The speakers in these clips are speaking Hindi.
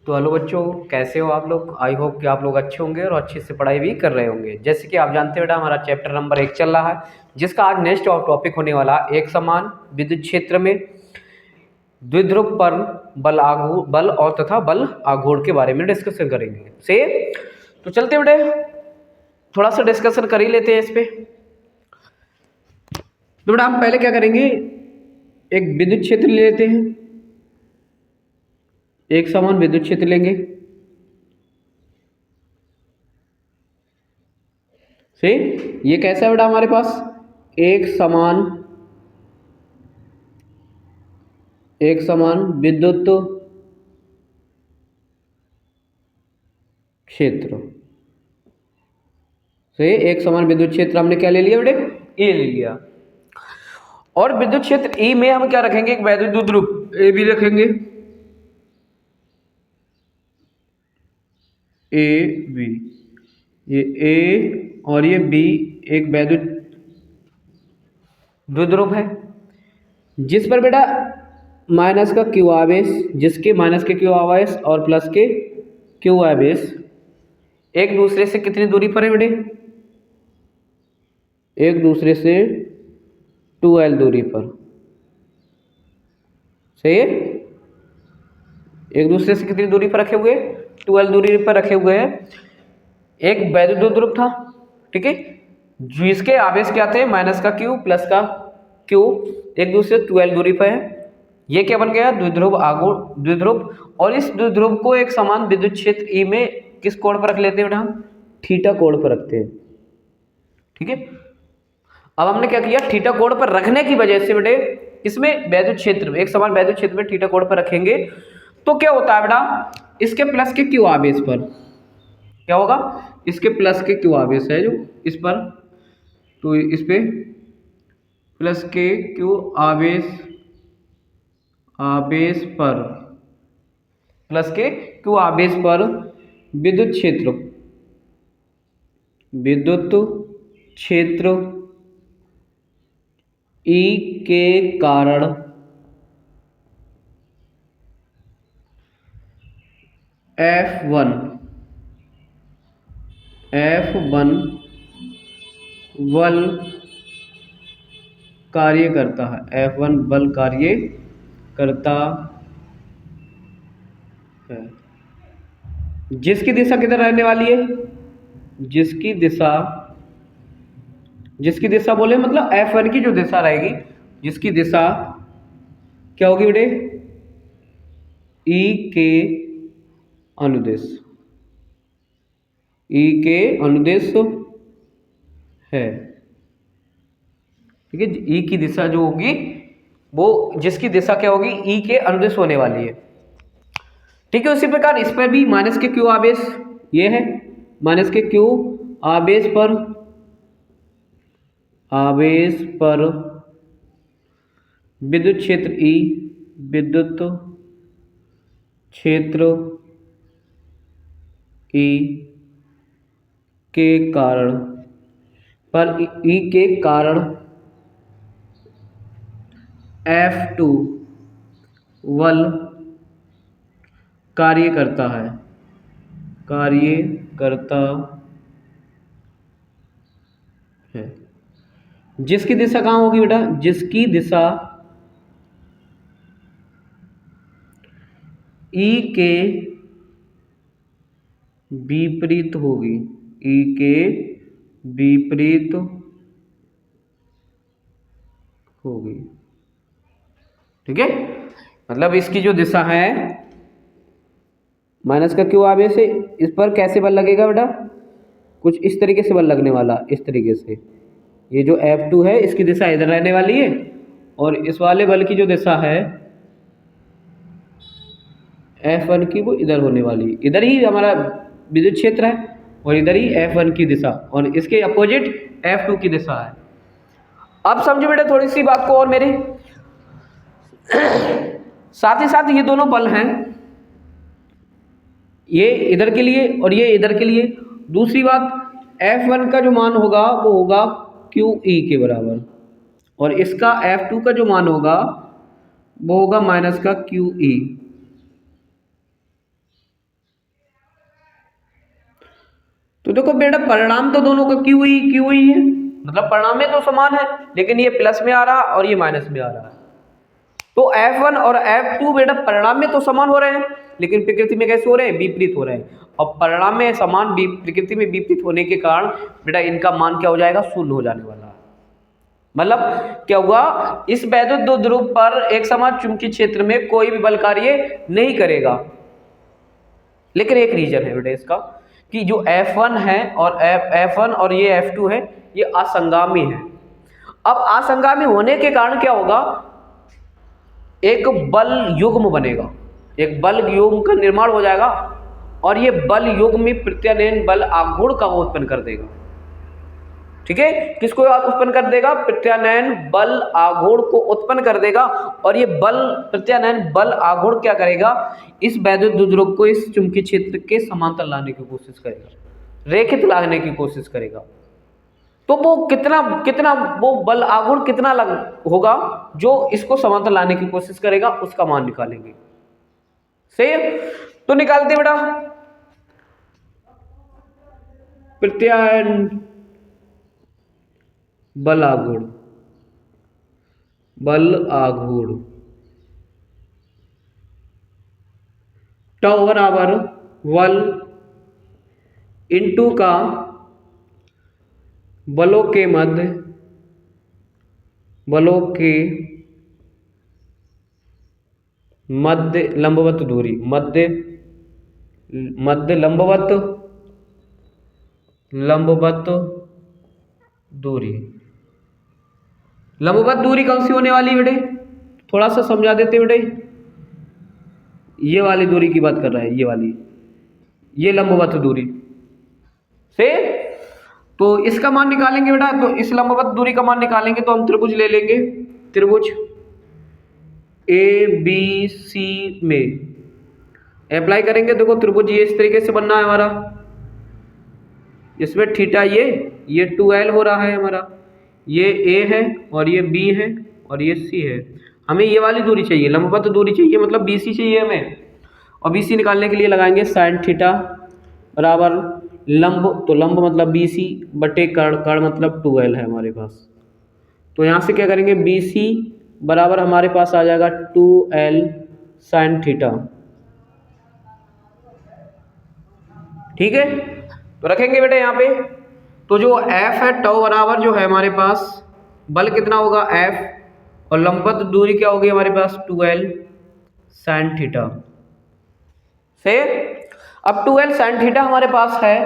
तो हेलो बच्चों, कैसे हो आप लोग। आई होप कि आप लोग अच्छे होंगे और अच्छे से पढ़ाई भी कर रहे होंगे। जैसे कि आप जानते हो बेटा, हमारा चैप्टर नंबर 1 चल रहा है, जिसका आज नेक्स्ट टॉपिक होने वाला एक समान विद्युत क्षेत्र में द्विध्रुव पर बल और तथा बल आघूर्ण के बारे में डिस्कशन करेंगे। से तो चलते बेटे थोड़ा सा डिस्कशन कर ही लेते हैं इस पे। तो बेटा हम पहले क्या करेंगे, एक विद्युत क्षेत्र ले लेते हैं, एक समान विद्युत क्षेत्र लेंगे से ये कैसा है बेटा हमारे पास एक समान विद्युत क्षेत्र से एक समान विद्युत क्षेत्र हमने क्या ले लिया बेटे, ए ले लिया। और विद्युत क्षेत्र ई में हम क्या रखेंगे, एक वैद्युत ध्रुव ए भी रखेंगे, ए बी, ये ए और ये बी एक वैद्युत द्विध्रुव है, जिस पर बेटा माइनस का क्यू आवेश, जिसके माइनस के क्यू आवेश और प्लस के क्यू आवेश एक दूसरे से कितनी दूरी पर है बेटे, एक दूसरे से 2l दूरी पर। सही है, एक दूसरे से कितनी दूरी पर रखे हुए, 2l दूरी पर रखे हुए हैं। एक वैद्युत द्विध्रुव था, ठीक है, जिसके आवेश क्या थे, माइनस का क्यू प्लस का क्यू, एक दूसरे 2l दूरी पर है। ये क्या बन गया, द्विध्रुव आघूर्ण द्विध्रुव। और इस द्विध्रुव को एक समान विद्युत क्षेत्र ई में किस कोण पर रख लेते हैं बेटा, हम थीटा कोण पर रखते हैं। ठीक है, अब हमने क्या किया, थीटा कोण पर रखने की वजह से बेटे इसमें वैद्युत क्षेत्र में, एक समान वैद्युत क्षेत्र में थीटा कोण पर रखेंगे तो क्या होता है बेटा, इसके प्लस के क्यू आवेश पर क्या होगा, इसके प्लस के क्यू आवेश है जो इस पर, तो इस पे प्लस के क्यू आवेश पर, प्लस के क्यू आवेश पर विद्युत क्षेत्र ई के कारण F1 बल कार्य करता है, F1 बल कार्य करता है, जिसकी दिशा किधर रहने वाली है, जिसकी दिशा बोले मतलब F1 की जो दिशा रहेगी, जिसकी दिशा क्या होगी बेटे, ई के अनुदेश है। ठीक है, ई की दिशा जो होगी वो, जिसकी दिशा क्या होगी, ई के अनुदेश होने वाली है। ठीक है, उसी प्रकार इस पर भी माइनस के क्यू आवेश, ये है माइनस के क्यू आवेश पर विद्युत क्षेत्र ई के कारण, पर ई के कारण F2 बल कार्य करता है, जिसकी दिशा कहाँ होगी बेटा, जिसकी दिशा ई के विपरीत होगी, ई के विपरीत होगी। ठीक है, मतलब इसकी जो दिशा है, माइनस का क्यू आवेश है, इस पर कैसे बल लगेगा बेटा, कुछ इस तरीके से बल लगने वाला, इस तरीके से। ये जो F2 है इसकी दिशा इधर रहने वाली है, और इस वाले बल की जो दिशा है F1 की वो इधर होने वाली, इधर ही हमारा विद्युत क्षेत्र है और इधर ही F1 की दिशा, और इसके अपोजिट F2 की दिशा है। अब समझो बेटा थोड़ी सी बात को और मेरे साथ ही साथ ये दोनों बल हैं, ये इधर के लिए और ये इधर के लिए। दूसरी बात, F1 का जो मान होगा वो होगा QE के बराबर, और इसका F2 का जो मान होगा वो होगा माइनस का QE। तो देखो बेटा परिणाम तो दोनों का क्यू ही है, मतलब परिणाम में तो समान है, लेकिन ये प्लस में आ रहा और ये माइनस में आ रहा है। तो F1 और F2 बेटा परिणाम में तो समान हो रहे हैं, लेकिन प्रकृति में कैसे हो रहे हैं, विपरीत हो रहे हैं। और परिणाम में समान प्रकृति में विपरीत होने के कारण बेटा इनका मान क्या हो जाएगा, शून्य हो जाने वाला है। मतलब क्या हुआ, इस वैद्युत द्विध्रुव पर एक समान चुंबकीय क्षेत्र में कोई भी बल कार्य नहीं करेगा। लेकिन एक रीजन है बेटा इसका कि जो F1 है और F1 और ये F2 है, ये असंगामी है। अब असंगामी होने के कारण क्या होगा, एक बल युग्म बनेगा, एक बल युग्म का निर्माण हो जाएगा और ये बल युग्म में प्रत्यानयन बल आघूर्ण का उत्पन्न कर देगा। ठीक है, किसको उत्पन्न कर देगा, प्रत्यानयन बल आघूर्ण को उत्पन्न कर देगा। और ये बल प्रत्यानयन बल आघूर्ण क्या करेगा, इस वैद्युत द्विध्रुव को इस चुंबकीय क्षेत्र के समांतर लाने की कोशिश करेगा, रेखित लाने की कोशिश करेगा। तो वो कितना वो बल आघूर्ण कितना होगा जो इसको समांतर लाने की कोशिश करेगा, उसका मान निकालेंगे। सही है, तो निकालते बेटा प्रत्यानयन बल आघूर्ण टाउ बराबर 1 इंटू का बलों के मध्य लंबवत दूरी, मध्य लंबवत दूरी। लंबवत दूरी कौन सी होने वाली बेटे, थोड़ा सा समझा देते बेटे। ये वाली दूरी की बात कर रहा है, ये वाली, ये लंबवत दूरी से। तो इसका मान निकालेंगे बेटा, तो इस लंबवत दूरी का मान निकालेंगे तो हम त्रिभुज ले लेंगे, त्रिभुज ABC में अप्लाई करेंगे। देखो त्रिभुज ये इस तरीके से बनना है हमारा, इसमें थीटा ये 2L हो रहा है हमारा, ये A है और ये B है और ये C है। हमें ये वाली दूरी चाहिए, लंबवत दूरी चाहिए, मतलब BC चाहिए हमें। और BC निकालने के लिए लगाएंगे साइन थीटा बराबर लंब, तो लंब मतलब BC बटे कर्ण मतलब 2L है हमारे पास। तो यहाँ से क्या करेंगे, BC बराबर हमारे पास आ जाएगा 2L साइन थीटा। ठीक है, तो रखेंगे बेटे यहाँ पे। तो जो F है टाउ बराबर जो है हमारे पास बल कितना होगा F, और लंबवत दूरी क्या होगी हमारे पास 2L साइन थीटा से। अब 2L साइन थीटा हमारे पास है,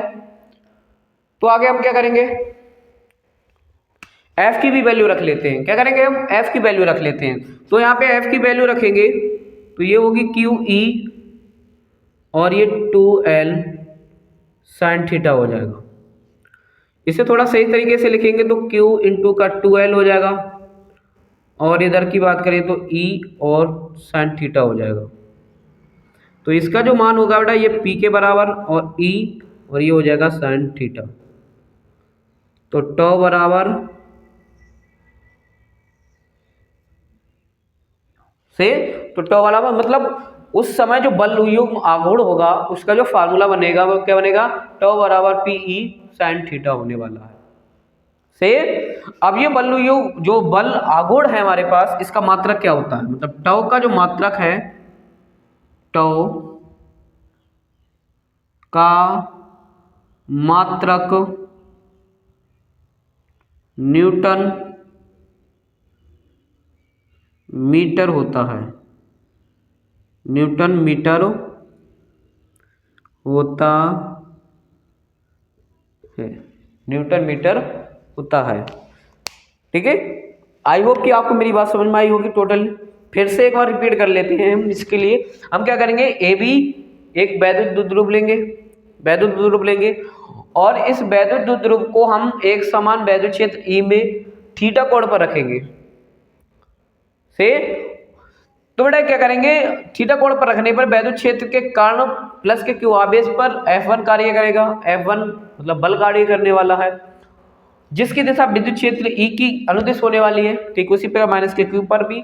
तो आगे हम क्या करेंगे, F की भी वैल्यू रख लेते हैं। क्या करेंगे हम, F की वैल्यू रख लेते हैं। तो यहाँ पे F की वैल्यू रखेंगे तो ये होगी QE और ये 2L साइन थीटा हो जाएगा। इसे थोड़ा सही तरीके से लिखेंगे तो Q इंटू का 2L हो जाएगा, और इधर की बात करें तो E और साइन थीटा हो जाएगा। तो इसका जो मान होगा बेटा ये P के बराबर और E, और ये हो जाएगा साइन थीटा। तो टाउ बराबर से, तो टाउ बराबर मतलब उस समय जो बल युग्म आघूर्ण होगा उसका जो फार्मूला बनेगा वो क्या बनेगा, टाउ बराबर PE साइन थीटा होने वाला है। से अब ये बल युग्म जो बल आघूर्ण है हमारे पास, इसका मात्रक क्या होता है, मतलब टाउ का जो मात्रक है, टाउ का मात्रक न्यूटन मीटर होता है, न्यूटन मीटर होता है, न्यूटन मीटर होता है। ठीक है, आई होप कि आपको मेरी बात समझ में आई होगी टोटल। फिर से एक बार रिपीट कर लेते हैं हम। इसके लिए हम क्या करेंगे, AB एक वैद्युत द्विध्रुव लेंगे, और इस वैद्युत द्विध्रुव को हम एक समान वैद्युत क्षेत्र E में थीटा कोण पर रखेंगे। से तो बेटा क्या करेंगे, थीटा कोण पर रखने पर वैद्युत क्षेत्र के कारण प्लस के Q आवेश पर F1 कार्य करेगा। F1 मतलब बल कार्य करने वाला है, जिसकी दिशा विद्युत क्षेत्र E की अनुदिश होने वाली है। ठीक उसी प्रकार माइनस के Q पर भी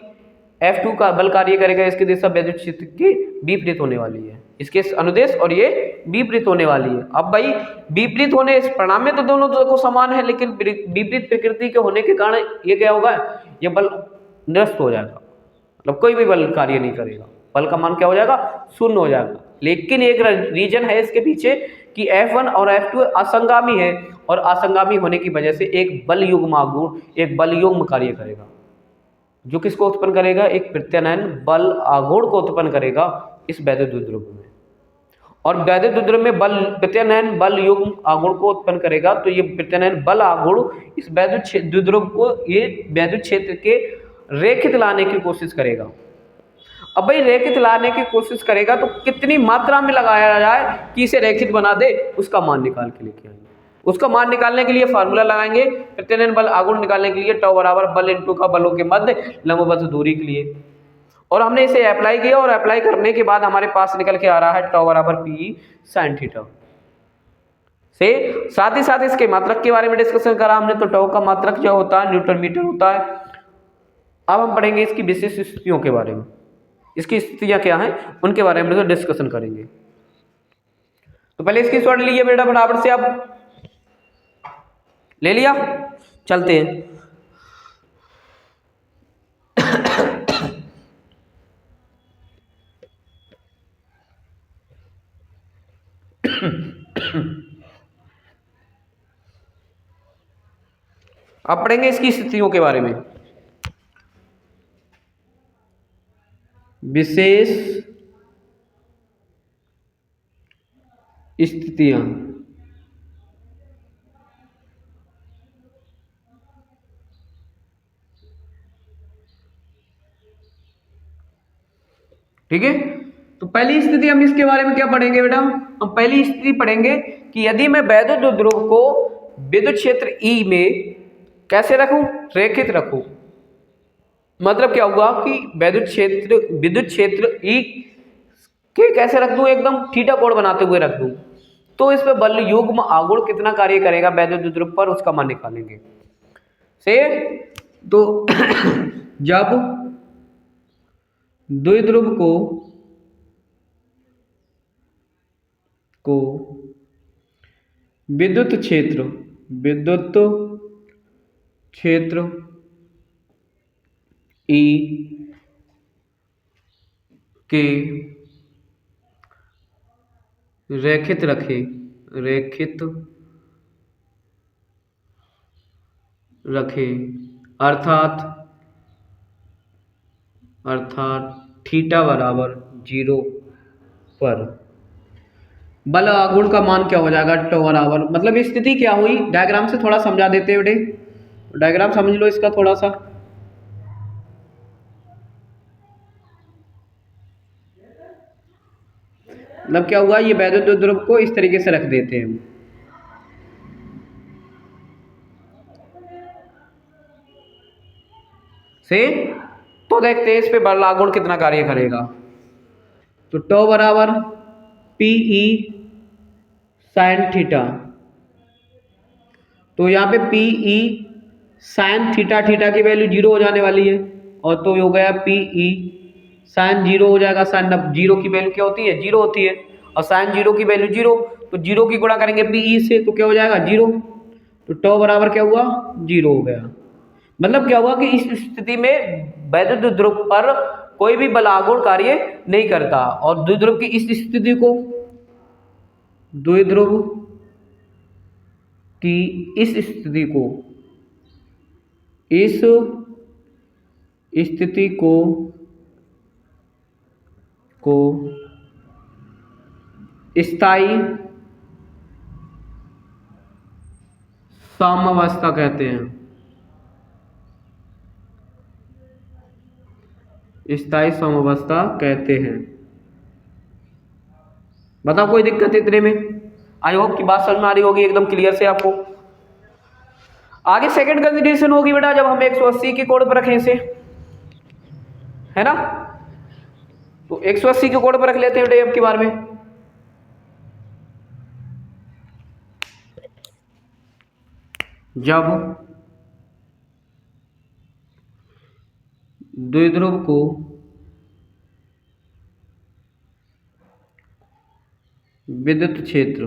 F2 का बल कार्य करेगा, इसकी दिशा वैद्युत क्षेत्र की विपरीत होने वाली है, इसके अनुदेश और ये विपरीत होने वाली है। अब भाई विपरीत होने, इस परिणाम में तो दोनों को समान है, लेकिन विपरीत प्रकृति के होने के कारण ये क्या होगा, ये बल निरस्त हो जाएगा, मतलब कोई भी बल कार्य नहीं करेगा, बल का मान क्या हो जाएगा, शून्य हो जाएगा। लेकिन एक रीजन है इसके पीछे कि F1 और F2 असंगामी है, और असंगामी होने की वजह से एक बल युग्म आघूर्ण, एक बल युग्म कार्य करेगा, जो किसको उत्पन्न करेगा, एक प्रत्यानयन बल आघूर्ण को उत्पन्न करेगा इस वैद्युत द्विध्रुव में। और वैद्युत द्विध्रुव में बल प्रत्यानयन बल युग्म आघूर्ण को उत्पन्न करेगा, तो ये प्रत्यानयन बल आघूर्ण इस वैद्युत द्विध्रुव को ये वैद्युत क्षेत्र के रेखित लाने की कोशिश करेगा। अब भाई रेखित लाने की कोशिश करेगा तो कितनी मात्रा में लगाया जाए कि इसे रेखित बना दे, उसका मान निकाल के लेके आएंगे। उसका मान निकालने के लिए फार्मूला लगाएंगे प्रत्यानयन बल आघूर्ण निकालने के लिए, टॉ बराबर बल इनटू का बलों के मध्य लंबवत दूरी के लिए। और हमने इसे अप्लाई किया, और अप्लाई करने के बाद हमारे पास निकल के आ रहा है टॉ बराबर पी साइन थीटा से। साथ ही साथ इसके मात्रक के बारे में डिस्कशन करा हमने, तो टॉ का मात्रक जो होता है न्यूटन मीटर होता है। अब हम पढ़ेंगे इसकी विशिष्ट स्थितियों के बारे में, इसकी स्थितियां क्या हैं उनके बारे में डिस्कशन करेंगे। तो पहले इसकी शॉर्ट लीजिए बेटा फटाफट से, आप ले लिया, चलते हैं। अब पढ़ेंगे इसकी स्थितियों के बारे में। विशेष स्थितियां, ठीक है। तो पहली स्थिति हम इसके बारे में क्या पढ़ेंगे बेटा, हम पहली स्थिति पढ़ेंगे कि यदि मैं वैद्युत द्विध्रुव को विद्युत क्षेत्र E में कैसे रखूं, रेखित रखूं। मतलब क्या हुआ कि विद्युत क्षेत्र E के कैसे रख दूं, एकदम थीटा कोण बनाते हुए रख दूं, तो इस पे बल युग्म आघूर्ण कितना कार्य करेगा वैद्युत द्विध्रुव पर, उसका मान निकालेंगे। से तो जब द्विध्रुव को विद्युत क्षेत्र E के रेखित रखे अर्थात थीटा बराबर 0 पर बल आघूर्ण का मान क्या हो जाएगा, टॉ बराबर, मतलब स्थिति क्या हुई, डायग्राम से थोड़ा समझा देते हैं बेटे, डायग्राम समझ लो इसका थोड़ा सा। मतलब क्या हुआ, ये वैद्युत द्विध्रुव को इस तरीके से रख देते हैं हम, से तो देखते हैं इस पे बल आघूर्ण कितना कार्य करेगा। तो टॉ बराबर पीई साइन थीटा, तो यहाँ पे पीई साइन थीटा, थीटा की वैल्यू 0 हो जाने वाली है, और तो हो गया पीई साइन 0 हो जाएगा। साइन 0 की वैल्यू क्या होती है, 0 होती है, और साइन 0 की वैल्यू 0, तो 0 की गुणा करेंगे पीई से तो क्या हो जाएगा 0, तो टॉ बराबर क्या हुआ 0 हो गया। मतलब क्या हुआ कि इस स्थिति में वैद्युत द्विध्रुव पर कोई भी बल आघूर्ण कार्य नहीं करता, और द्विध्रुव की इस स्थिति को, द्विध्रुव की इस स्थिति को स्थायी साम्यावस्था कहते हैं, स्थायी साम्यावस्था कहते हैं। बताओ कोई दिक्कत इतने में, आई होप की बात समझ में आ रही होगी एकदम क्लियर से आपको। आगे सेकंड कंसीडरेशन होगी बेटा, जब हम 180 के कोण पर रखें इसे, है ना, तो 180 के कोण पर रख लेते हैं बेटा अब की बार में। द्विध्रुव को विद्युत क्षेत्र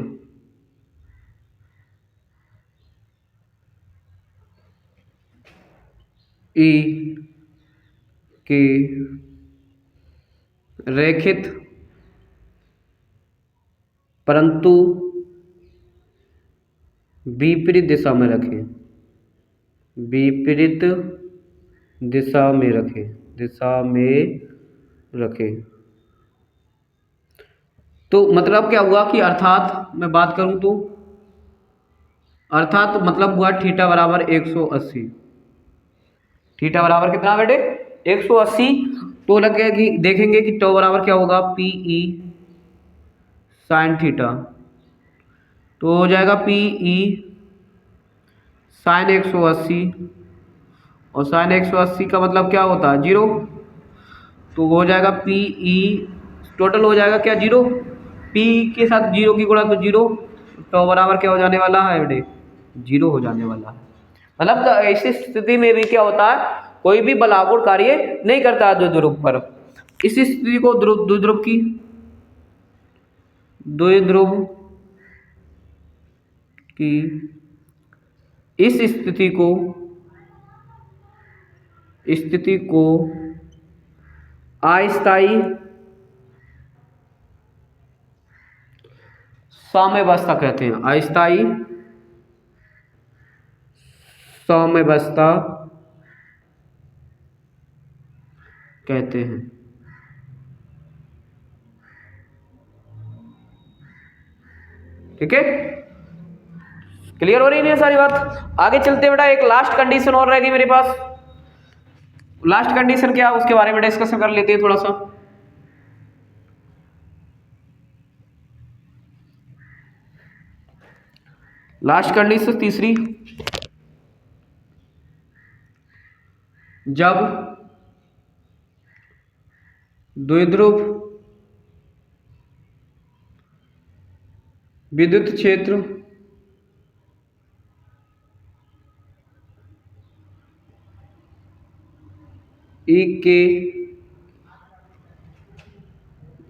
E के रैखिक परंतु विपरीत दिशा में रखें, विपरीत दिशा में रखें। तो मतलब क्या हुआ कि अर्थात मैं बात करूं तो अर्थात मतलब हुआ थीटा बराबर 180। थीटा बराबर कितना बेटे 180। तो लगे कि देखेंगे कि टो बराबर क्या होगा पीई साइन थीटा। तो हो जाएगा पीई साइन 180 और साइन 180 का मतलब क्या होता है 0। तो हो जाएगा पीई टोटल हो जाएगा क्या 0, पी के साथ 0 की गुणा तो 0। तो बराबर क्या हो जाने वाला है बेटे 0 हो जाने वाला है। मतलब ऐसी स्थिति में भी क्या होता है कोई भी बलागुण कार्य नहीं करता है द्विध्रुव पर। इस स्थिति को द्विध्रुव की इस स्थिति को अस्थायी साम्यावस्था कहते हैं। अस्थायी साम्यावस्था कहते हैं। ठीक है, क्लियर हो रही है सारी बात। आगे चलते बेटा एक लास्ट कंडीशन और रहेगी मेरे पास। लास्ट कंडीशन क्या उसके बारे में डिस्कशन कर लेते हैं थोड़ा सा। लास्ट कंडीशन तीसरी, जब द्विध्रुव विद्युत क्षेत्र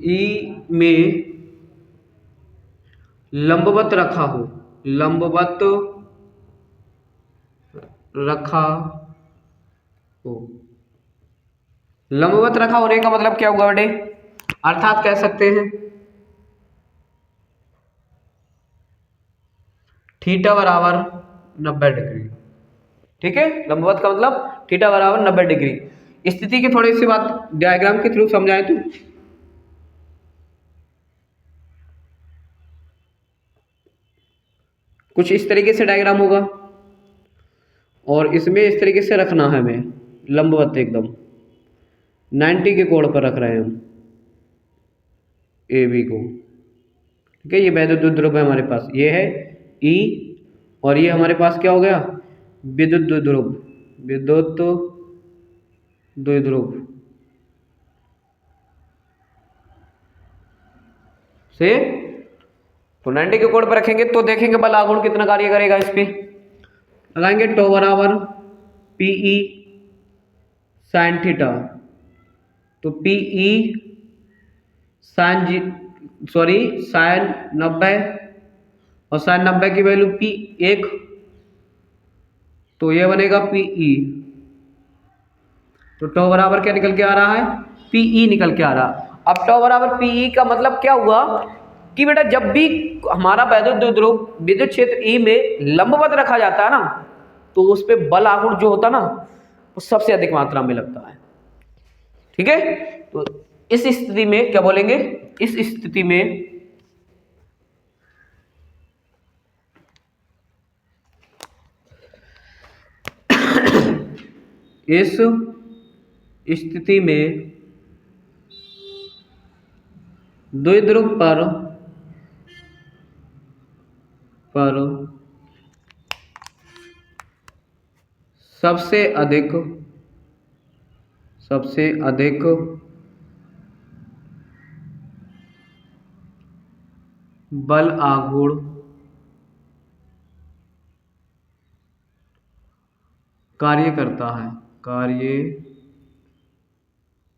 ई में लंबवत रखा हो, लंबवत रखा होने का मतलब क्या हुआ बेटे अर्थात कह सकते हैं थीटा बराबर 90 डिग्री। ठीक है, लंबवत का मतलब थीटा बराबर 90 डिग्री। स्थिति की थोड़ी सी बात डायग्राम के थ्रू समझाएं तो कुछ इस तरीके से डायग्राम होगा और इसमें इस तरीके से रखना है हमें लंबवत एकदम 90 के कोण पर रख रहे हैं हम ए बी को। ठीक है, ये वैद्युत द्विध्रुव है हमारे पास, ये है ई और ये हमारे पास क्या हो गया विद्युत द्विध्रुव से। तो 90 के कोण पर रखेंगे तो देखेंगे बल आघूर्ण कितना कार्य करेगा इस पे। लगाएंगे टो बराबर पीई साइन थीटा। तो पीई साइन 90 और साइन 90 की वैल्यू पी 1, तो ये बनेगा पीई। तो टो बराबर क्या निकल के आ रहा है पीई निकल के आ रहा। अब टो बराबर पीई का मतलब क्या हुआ कि बेटा जब भी हमारा विद्युत क्षेत्र ई में लंबवत रखा जाता है ना तो उस पे बल आघूर्ण जो होता है ना वो सबसे अधिक मात्रा में लगता है। ठीक है, तो इस स्थिति में क्या बोलेंगे इस स्थिति में द्विध्रुव पर सबसे अधिक बल आघूर्ण कार्य करता है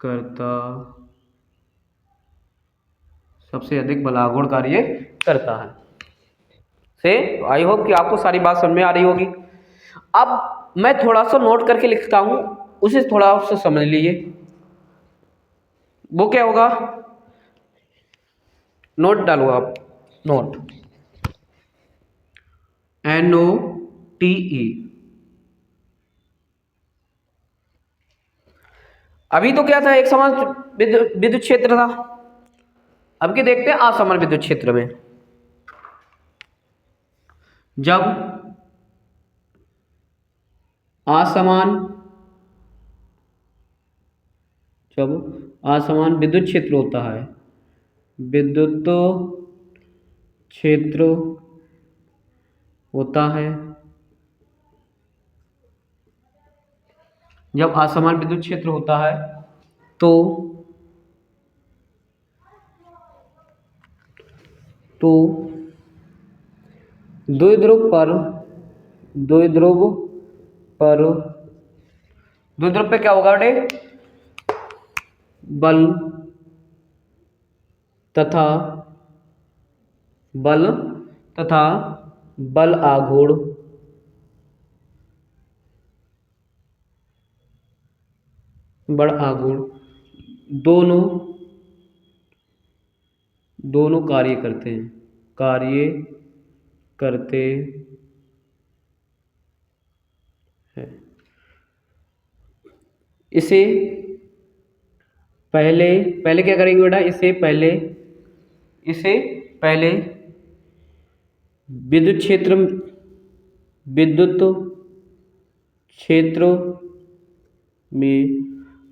करता सबसे अधिक बलागुण कार्य करता है। से आई होप कि आपको सारी बात समझ में आ रही होगी। अब मैं थोड़ा सा नोट करके लिखता हूं, उसे थोड़ा सा समझ लीजिए। वो क्या होगा, नोट डालो आप, नोट NOTE। अभी तो क्या था, एक समान विद्युत क्षेत्र था। अब क्या देखते हैं असमान विद्युत क्षेत्र में। जब असमान विद्युत क्षेत्र होता है, विद्युत क्षेत्र होता है, जब असमान विद्युत क्षेत्र होता है तो द्विध्रुव पे क्या होगा बेटे, बल तथा बल आघूर्ण दोनों कार्य करते हैं। इसे पहले क्या करेंगे बेटा, इसे पहले विद्युत क्षेत्र में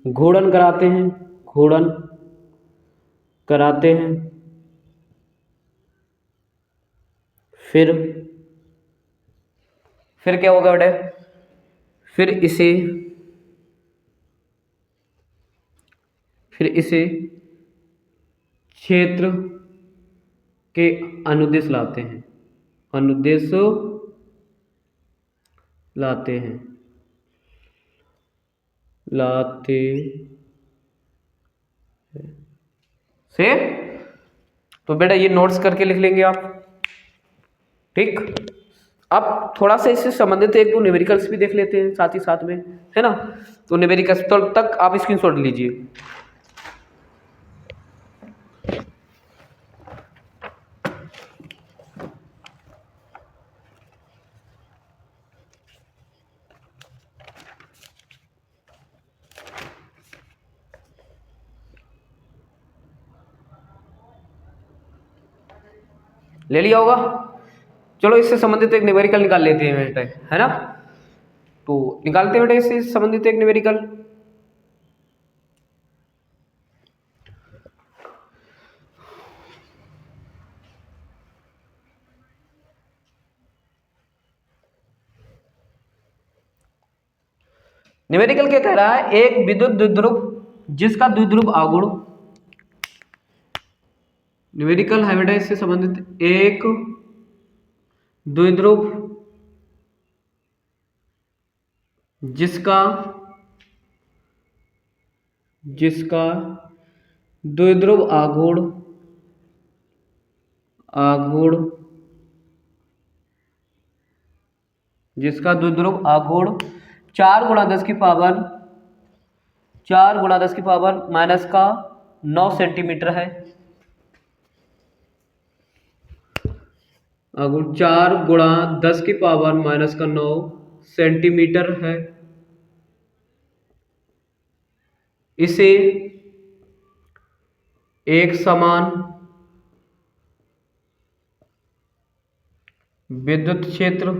घूर्णन कराते हैं, फिर क्या होगा बेटा, फिर इसे क्षेत्र के अनुदेश लाते हैं, से। तो बेटा ये नोट्स करके लिख लेंगे आप, ठीक। अब थोड़ा सा इससे संबंधित एक दो न्यूमेरिकल्स भी देख लेते हैं साथ ही साथ में, है ना। तो न्यूमेरिकल्स तक आप स्क्रीनशॉट लीजिए। ले लिया होगा, चलो इससे संबंधित एक न्यूमेरिकल निकाल लेते हैं बेटा, है ना। तो निकालते हैं बेटा इससे संबंधित एक न्यूमेरिकल। न्यूमेरिकल क्या कह रहा है, एक विद्युत द्विध्रुव जिसका द्विध्रुव आघूर्ण, न्यूमेरिकल है बेटा इससे संबंधित, एक द्विध्रुव जिसका द्विध्रुव आघूर्ण 4 गुणा 10 की पावर -9 सेंटीमीटर है। आघूर्ण 4 गुणा 10 की पावर -9 सेंटीमीटर है। इसे एक समान विद्युत क्षेत्र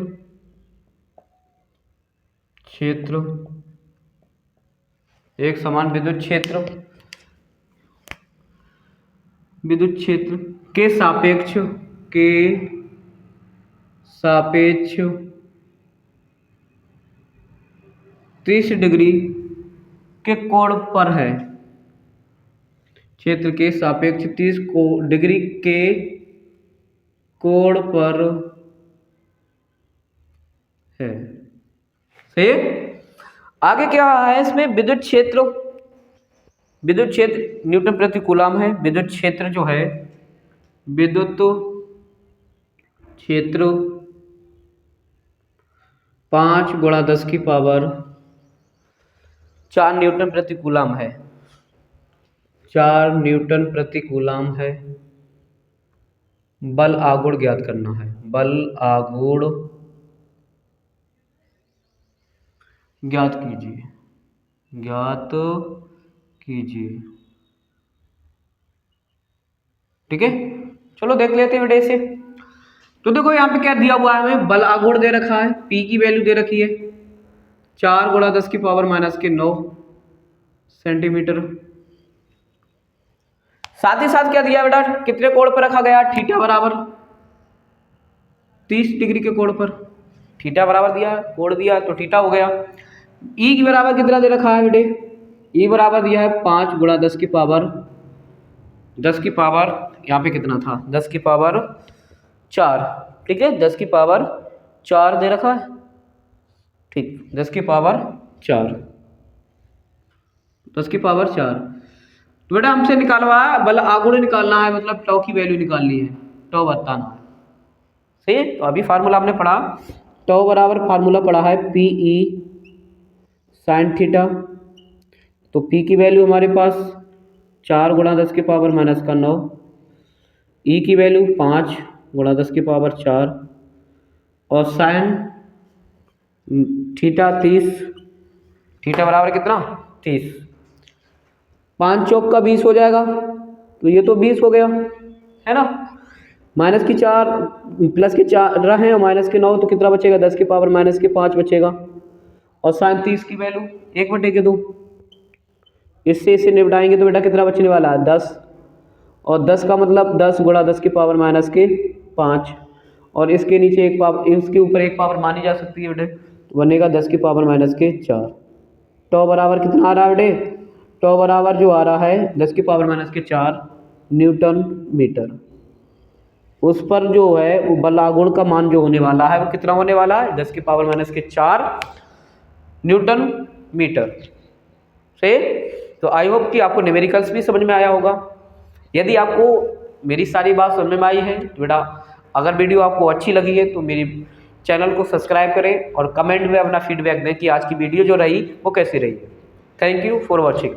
के सापेक्ष 30 डिग्री के कोण पर है। क्षेत्र के सापेक्ष 30 डिग्री के कोण पर है। सही है। आगे क्या है इसमें, विद्युत क्षेत्र विद्युत क्षेत्र न्यूटन प्रति कूलम है। विद्युत क्षेत्र जो है, विद्युत क्षेत्र 5 गुणा 10 की पावर 4 न्यूटन प्रति कूलम है। 4 न्यूटन प्रति कूलम है। बल आघूर्ण ज्ञात करना है। बल आघूर्ण ज्ञात कीजिए, ज्ञात कीजिए। ठीक है, चलो देख लेते हैं बेटे इसे। तो देखो यहाँ पे क्या दिया हुआ है हमें, बल आघूर्ण दे रखा है, P की वैल्यू दे रखी है 4 गुणा 10 की पावर -9 सेंटीमीटर। साथ ही साथ क्या दिया बेटा, कितने कोण पर रखा गया, थीटा बराबर 30 डिग्री के कोण पर। थीटा बराबर दिया, कोण दिया तो थीटा हो गया। ई की बराबर कितना दे रखा है बेटे, ई बराबर दिया है 5 गुणा 10 की पावर यहाँ पे कितना था, 10 की पावर 4। ठीक है, 10 की पावर 4 दे रखा है। ठीक, 10 की पावर 4, 10 की पावर 4। तो बेटा हमसे निकालवा बल आघूर्ण निकालना है, मतलब टॉ की वैल्यू निकालनी है, टॉ बताना है। सही है, तो अभी फार्मूला हमने पढ़ा, टॉ बराबर फार्मूला पढ़ा है PE साइन थीटा। तो P की वैल्यू हमारे पास 4 गुणा 10 की पावर -9, E की वैल्यू 5 गुणा 10 की पावर 4 और साइन थीटा 30। थीटा बराबर कितना, 30। 5 चौक का 20 हो जाएगा, तो ये तो 20 हो गया है ना। माइनस की 4 प्लस के 4 रहे और माइनस के 9, तो कितना बचेगा, 10 की पावर -5 बचेगा। और साइन 30 की वैल्यू 1/2। इससे इसे निपटाएंगे तो बेटा कितना बचने वाला है, 10। और 10 का मतलब 10 गुणा 10 की पावर -5 और इसके नीचे एक पावर, इसके ऊपर एक पावर मानी जा सकती है बेटे, तो बनेगा 10 की पावर -4। टॉ बराबर कितना आ रहा है बेटे, टॉ बराबर जो आ रहा है 10 की पावर -4 न्यूटन मीटर। उस पर जो है वो बल आघूर्ण का मान जो होने वाला है वो कितना होने वाला है, 10 की पावर -4 न्यूटन मीटर। सही। तो आई होप कि आपको न्यूमेरिकल्स भी समझ में आया होगा। यदि आपको मेरी सारी बात समझ में आई है तो बेटा अगर वीडियो आपको अच्छी लगी है तो मेरी चैनल को सब्सक्राइब करें और कमेंट में अपना फीडबैक दें कि आज की वीडियो जो रही वो कैसी रही है। Thank you for watching.